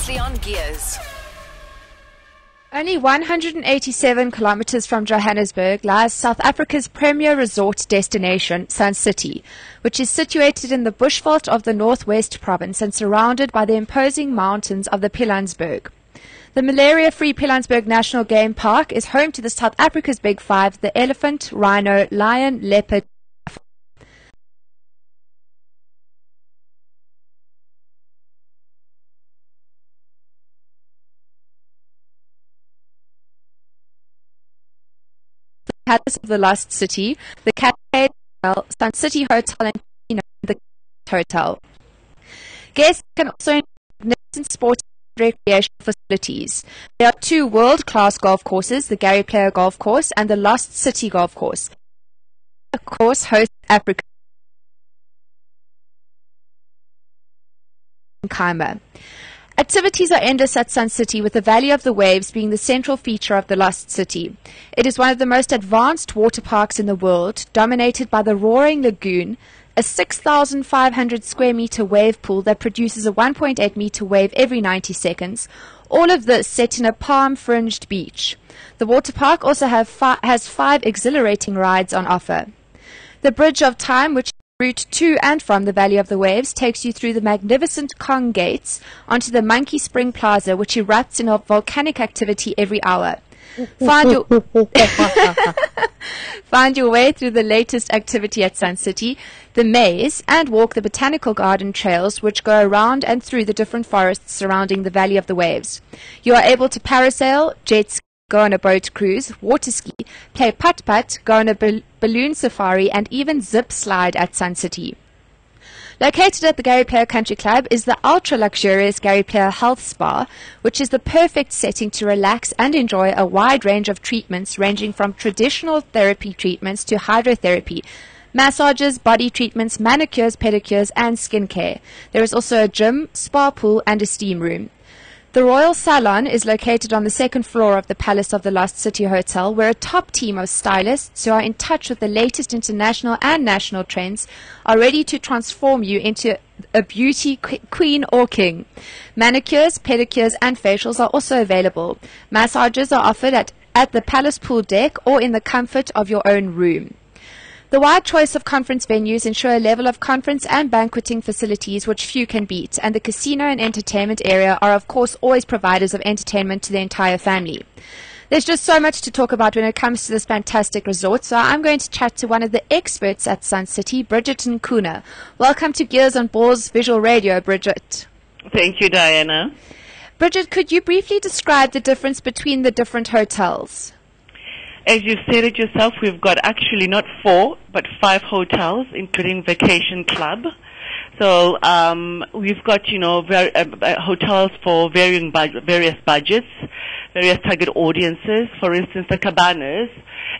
previously on Gears. Only 187 kilometers from Johannesburg lies South Africa's premier resort destination, Sun City, which is situated in the bushveld of the Northwest Province and surrounded by the imposing mountains of the Pilanesberg. The malaria-free Pilanesberg National Game Park is home to the South Africa's Big Five: the elephant, rhino, lion, leopard, Palace of the Lost City, the Cascade Hotel, Sun City Hotel, and the Hotel. Guests can also enjoy magnificent sports and recreational facilities. There are two world-class golf courses, the Gary Player Golf Course and the Lost City Golf Course. The course hosts Africa and Kaima. Activities are endless at Sun City, with the Valley of the Waves being the central feature of the Lost City. It is one of the most advanced water parks in the world, dominated by the Roaring Lagoon, a 6,500 square meter wave pool that produces a 1.8 meter wave every 90 seconds. All of this set in a palm-fringed beach. The water park also has 5 exhilarating rides on offer. The Bridge of Time, which route to and from the Valley of the Waves, takes you through the magnificent Kong Gates onto the Monkey Spring Plaza, which erupts in a volcanic activity every hour. Find your way through the latest activity at Sun City, the maze, and walk the botanical garden trails which go around and through the different forests surrounding the Valley of the Waves. You are able to parasail, jet ski, go on a boat cruise, water ski, play putt-putt, go on a balloon safari, and even zip slide at Sun City. Located at the Gary Player Country Club is the ultra-luxurious Gary Player Health Spa, which is the perfect setting to relax and enjoy a wide range of treatments ranging from traditional therapy treatments to hydrotherapy, massages, body treatments, manicures, pedicures, and skincare. There is also a gym, spa pool, and a steam room. The Royal Salon is located on the second floor of the Palace of the Lost City Hotel, where a top team of stylists who are in touch with the latest international and national trends are ready to transform you into a beauty queen or king. Manicures, pedicures, and facials are also available. Massages are offered at the Palace Pool deck or in the comfort of your own room. The wide choice of conference venues ensure a level of conference and banqueting facilities which few can beat, and the casino and entertainment area are of course always providers of entertainment to the entire family. There's just so much to talk about when it comes to this fantastic resort, so I'm going to chat to one of the experts at Sun City, Bridget Nkuna. Welcome to Gears on Balls Visual Radio, Bridget. Thank you, Diana. Bridget, could you briefly describe the difference between the different hotels? As you said it yourself, we've got actually not 4, but 5 hotels, including Vacation Club. So we've got, hotels for various budgets, various target audiences. For instance, the Cabanas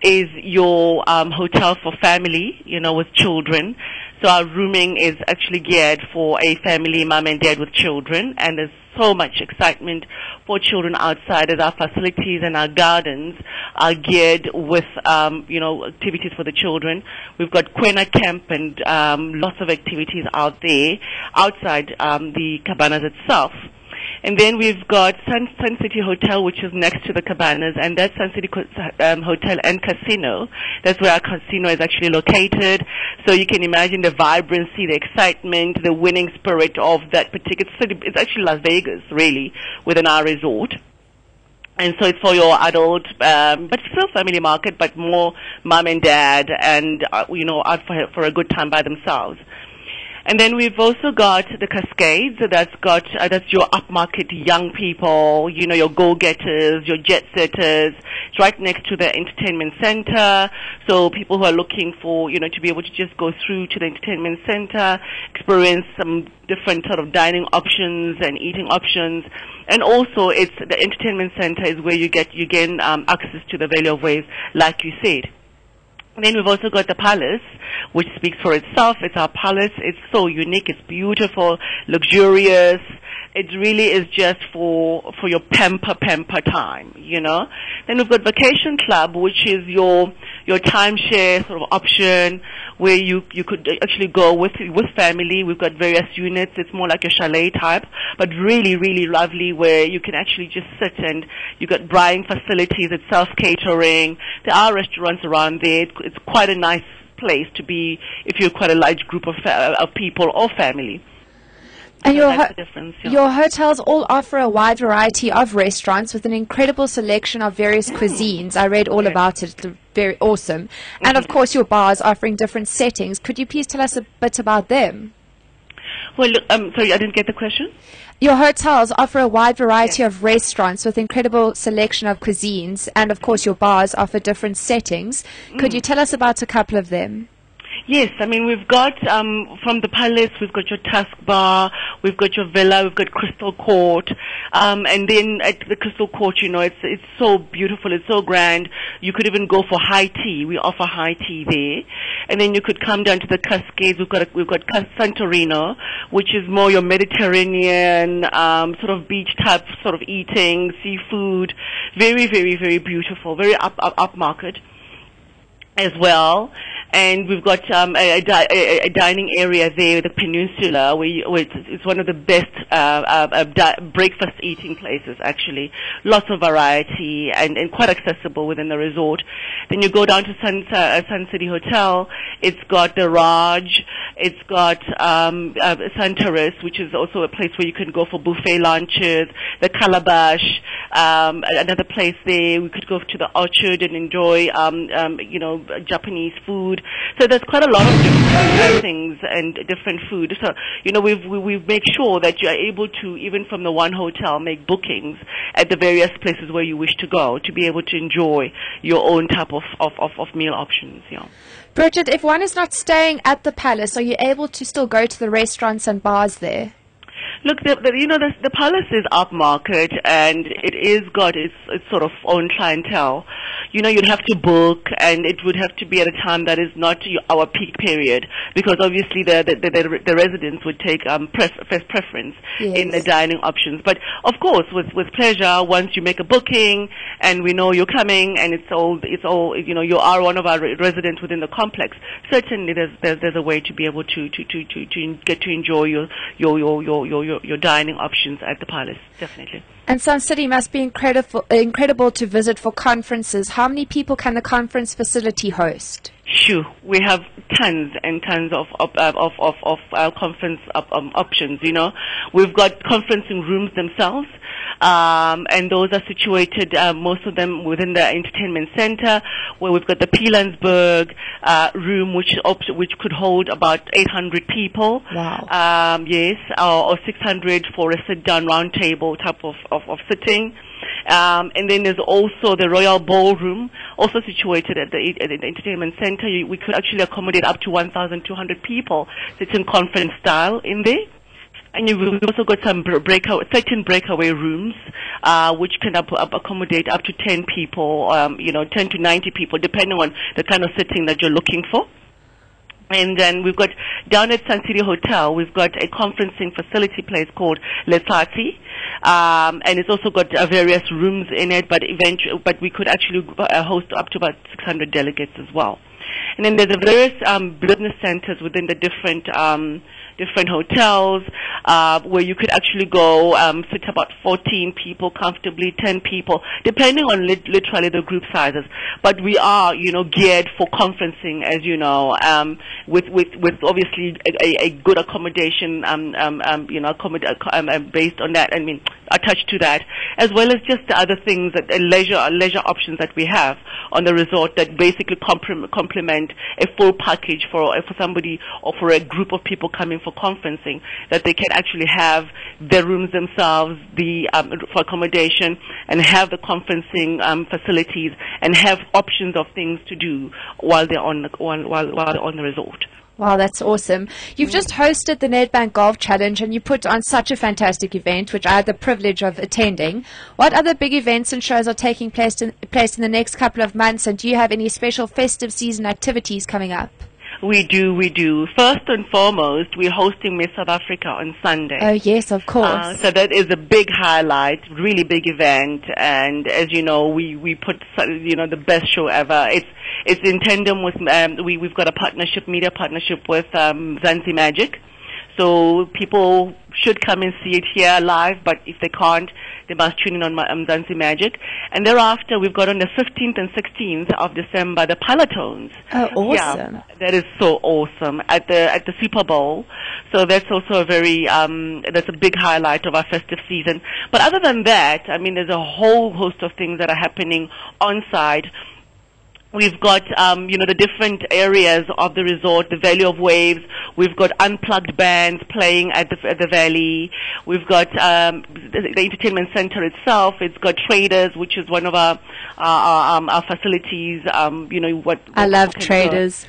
is your hotel for family, with children. So our rooming is actually geared for a family, mom and dad with children, and there's so much excitement for children outside as our facilities and our gardens are geared with, activities for the children. We've got Kwena Camp and lots of activities out there outside the Cabanas itself. And then we've got Sun City Hotel, which is next to the Cabanas, and that's Sun City Hotel and Casino. That's where our casino is actually located. So you can imagine the vibrancy, the excitement, the winning spirit of that particular city. It's actually Las Vegas, really, within our resort. And so it's for your adult, but still family market, but more mom and dad and, out for a good time by themselves. And then we've also got the Cascades. So that's your upmarket young people, your go-getters, your jet-setters. It's right next to the entertainment center. So people who are looking for, to be able to just go through to the entertainment center, experience some different sort of dining options and eating options. And also the entertainment center is where you gain access to the Valley of Waves, like you said. And then we've also got the Palace, which speaks for itself. It's our palace. It's so unique. It's beautiful, luxurious. It really is just for your pamper time, you know. Then we've got Vacation Club, which is your timeshare sort of option where you could actually go with family. We've got various units. It's more like a chalet type, but really, really lovely where you can actually just sit, and you got drying facilities. It's self-catering. There are restaurants around there. It's quite a nice place to be if you're quite a large group of people or family. And So your hotels all offer a wide variety of restaurants with an incredible selection of various cuisines. I read all about it. It's very awesome. And of course, your bars offering different settings. Could you please tell us a bit about them? Well, look, sorry, I didn't get the question. Your hotels offer a wide variety of restaurants with incredible selection of cuisines. And of course, your bars offer different settings. Could you tell us about a couple of them? Yes, I mean, we've got, from the Palace, we've got your Tusk Bar, we've got your Villa, we've got Crystal Court, and then at the Crystal Court, you know, it's so beautiful, it's so grand. You could even go for high tea. We offer high tea there. And then you could come down to the Cascades. We've got Santorino, which is more your Mediterranean, sort of beach type sort of eating, seafood. Very, very, very beautiful, very upmarket as well. And we've got a dining area there, the Peninsula, where it's one of the best breakfast eating places, actually. Lots of variety and quite accessible within the resort. Then you go down to Sun City Hotel. It's got the Raj. It's got Santoris, which is also a place where you can go for buffet lunches. The Calabash, another place there. We could go to the Orchard and enjoy, you know, Japanese food. So there's quite a lot of different things and different food. So, you know, we've made sure that you are able to, even from the one hotel, make bookings at the various places where you wish to go to be able to enjoy your own type of meal options. Yeah. Bridget, if one is not staying at the Palace, are you able to still go to the restaurants and bars there? Look, you know, the Palace is upmarket, and it is got its sort of own clientele. You know, you'd have to book, and it would have to be at a time that is not our peak period, because obviously the residents would take first preference in the dining options. But of course, with pleasure, once you make a booking, and we know you're coming, and it's all you know, you are one of our residents within the complex. Certainly, there's a way to be able to get to enjoy your dining options at the Palace, definitely. And Sun City must be incredible to visit for conferences. How many people can the conference facility host? Sure, we have tons and tons of conference options. You know, we've got conferencing rooms themselves, and those are situated, most of them within the entertainment center, where we've got the Pilansberg room, which could hold about 800 people. Wow. Yes, or 600 for a sit-down round table type of sitting. And then there's also the Royal Ballroom, also situated at the entertainment center. We could actually accommodate up to 1,200 people sitting conference style in there. And we've also got some 13 breakaway rooms, which can accommodate up to 10 people, you know, 10 to 90 people, depending on the kind of setting that you're looking for. And then we've got, down at Sun City Hotel, we've got a conferencing facility place called Lesati. And it's also got various rooms in it, but we could actually host up to about 600 delegates as well. And then there's the various business centers within the different hotels, where you could actually go, sit about 14 people comfortably, 10 people, depending on literally the group sizes. But we are, you know, geared for conferencing, as you know, with obviously a good accommodation, you know, based on that, I mean, attached to that, as well as just the other things, that leisure options that we have on the resort that basically complement a full package for somebody or for a group of people coming for conferencing, that they can actually have their rooms themselves, for accommodation, and have the conferencing facilities, and have options of things to do while they're on the resort. Wow, that's awesome. You've just hosted the Nedbank Golf Challenge, and you put on such a fantastic event, which I had the privilege of attending. What other big events and shows are taking place in the next couple of months, and do you have any special festive season activities coming up? We do. First and foremost, we're hosting Miss South Africa on Sunday. Oh, yes, of course. So that is a big highlight, really big event, and as you know, we put, the best show ever. It's in tandem with, we've got a media partnership with Zanzi Magic. So people should come and see it here live, but if they can't, they must tune in on Zanzi Magic. And thereafter, we've got on the 15th and 16th of December the Pilatones. Oh, awesome! Yeah, that is so awesome at the Super Bowl. So that's also a very that's a big highlight of our festive season. But other than that, I mean, there's a whole host of things that are happening on site. We've got, the different areas of the resort, the Valley of Waves. We've got unplugged bands playing at the Valley. We've got the entertainment center itself. It's got Traders, which is one of our facilities. I love Traders.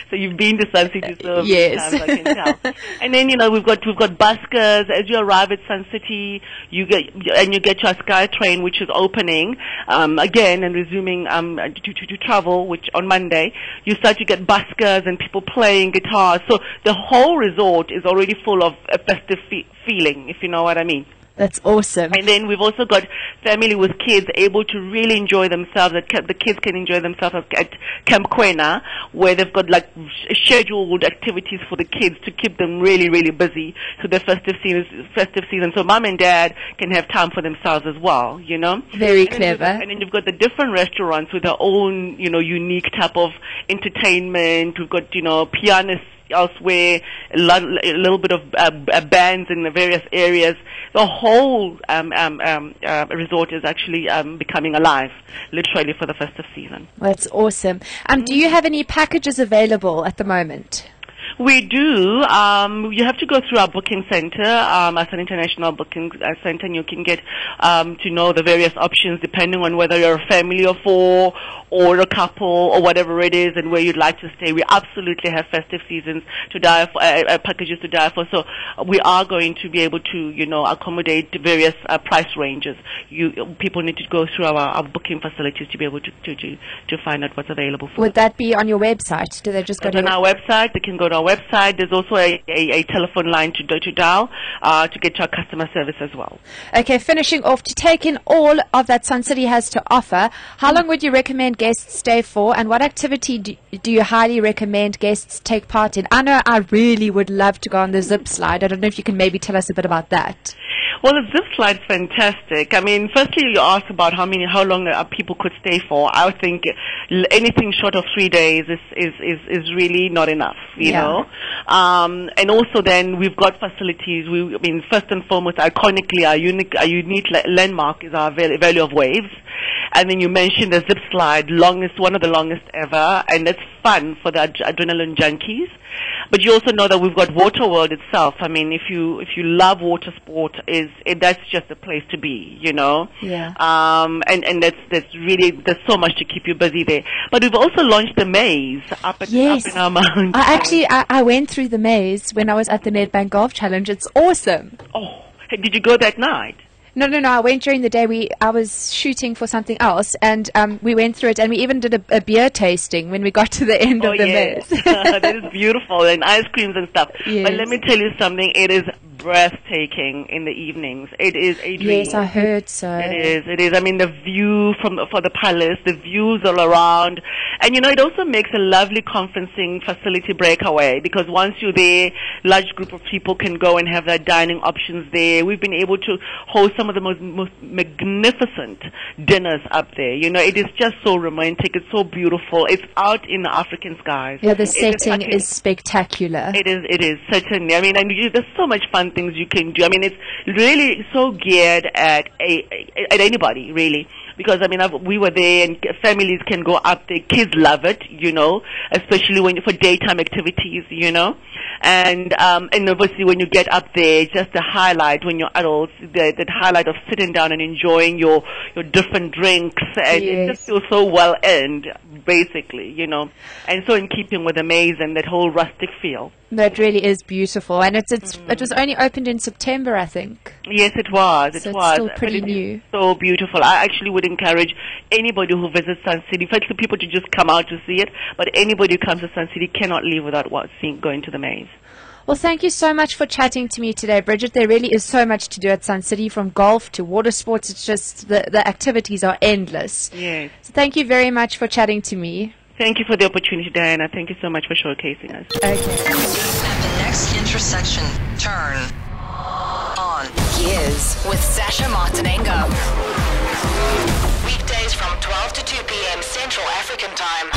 So you've been to Sun City so many yes. times, I can tell. And then we've got buskers. As you arrive at Sun City, you get your Sky Train, which is opening again and resuming. To travel, which on Monday, you start to get buskers and people playing guitars. So the whole resort is already full of a festive feeling, if you know what I mean. That's awesome. And then we've also got family with kids able to really enjoy themselves. The kids can enjoy themselves at Camp Quena, where they've got like scheduled activities for the kids to keep them really, really busy through the festive season. So mom and dad can have time for themselves as well, Very clever. And then you've got the different restaurants with their own, unique type of entertainment. We've got, pianists elsewhere, a little bit of bands in the various areas. The whole resort is actually becoming alive, literally, for the festive season. That's awesome. Do you have any packages available at the moment? We do. You have to go through our booking center, as an international booking center, and you can get to know the various options depending on whether you're a family of four or a couple or whatever it is and where you'd like to stay. We absolutely have festive seasons to die for, packages to die for. So we are going to be able to, accommodate various price ranges. People need to go through our booking facilities to be able to find out what's available for Would that be on your website? Do they just go to on our website? They can go to our website. There's also a telephone line to dial to get to our customer service as well. Okay, finishing off, to take in all of that Sun City has to offer, how long would you recommend guests stay for, and what activity do you highly recommend guests take part in? I know I really would love to go on the zip slide. I don't know if you can maybe tell us a bit about that. Well, the zip slide's fantastic. I mean, firstly, you asked about how long people could stay for. I would think anything short of 3 days is really not enough, you know. And also, then we've got facilities. First and foremost, iconically, our unique landmark is our Valley of Waves. And then you mentioned the zip slide, one of the longest ever, and it's fun for the adrenaline junkies. But you also know that we've got Water World itself. I mean, if you love water sport, that's just a place to be, Yeah. And there's so much to keep you busy there. But we've also launched the maze up in our mountain. I went through the maze when I was at the Nedbank Golf Challenge. It's awesome. Oh, did you go that night? No. I went during the day. I was shooting for something else, and we went through it, and we even did a beer tasting when we got to the end of the maze. That is beautiful, and ice creams and stuff. Yes. But let me tell you something, it is breathtaking in the evenings. It is a dream. Yes, I heard so. It is. I mean, the view for the palace, the views all around. And, it also makes a lovely conferencing facility breakaway, because once you're there, large group of people can go and have their dining options there. We've been able to host some of the most magnificent dinners up there. It is just so romantic. It's so beautiful. It's out in the African skies. Yeah, the setting is spectacular. It is, certainly. I mean, and there's so much fun things you can do. I mean, it's really so geared at anybody, really. Because, I mean, we were there, and families can go up there. Kids love it, especially for daytime activities, And obviously when you get up there, just the highlight when you're adults, the highlight of sitting down and enjoying your different drinks. And it just feels so well earned, basically, And so in keeping with the maze and that whole rustic feel. That really is beautiful, and it was only opened in September, I think. Yes, it was. So it's still pretty new. So beautiful. I actually would encourage anybody who visits Sun City, firstly, people to just come out to see it, but anybody who comes to Sun City cannot leave without going to the maze. Well, thank you so much for chatting to me today, Bridget. There really is so much to do at Sun City, from golf to water sports. It's just the activities are endless. Yes. So thank you very much for chatting to me. Thank you for the opportunity, Diana. Thank you so much for showcasing us. Okay. At the next intersection, turn on Gears with Sasha Martinengo. weekdays from 12 to 2 p.m. Central African Time.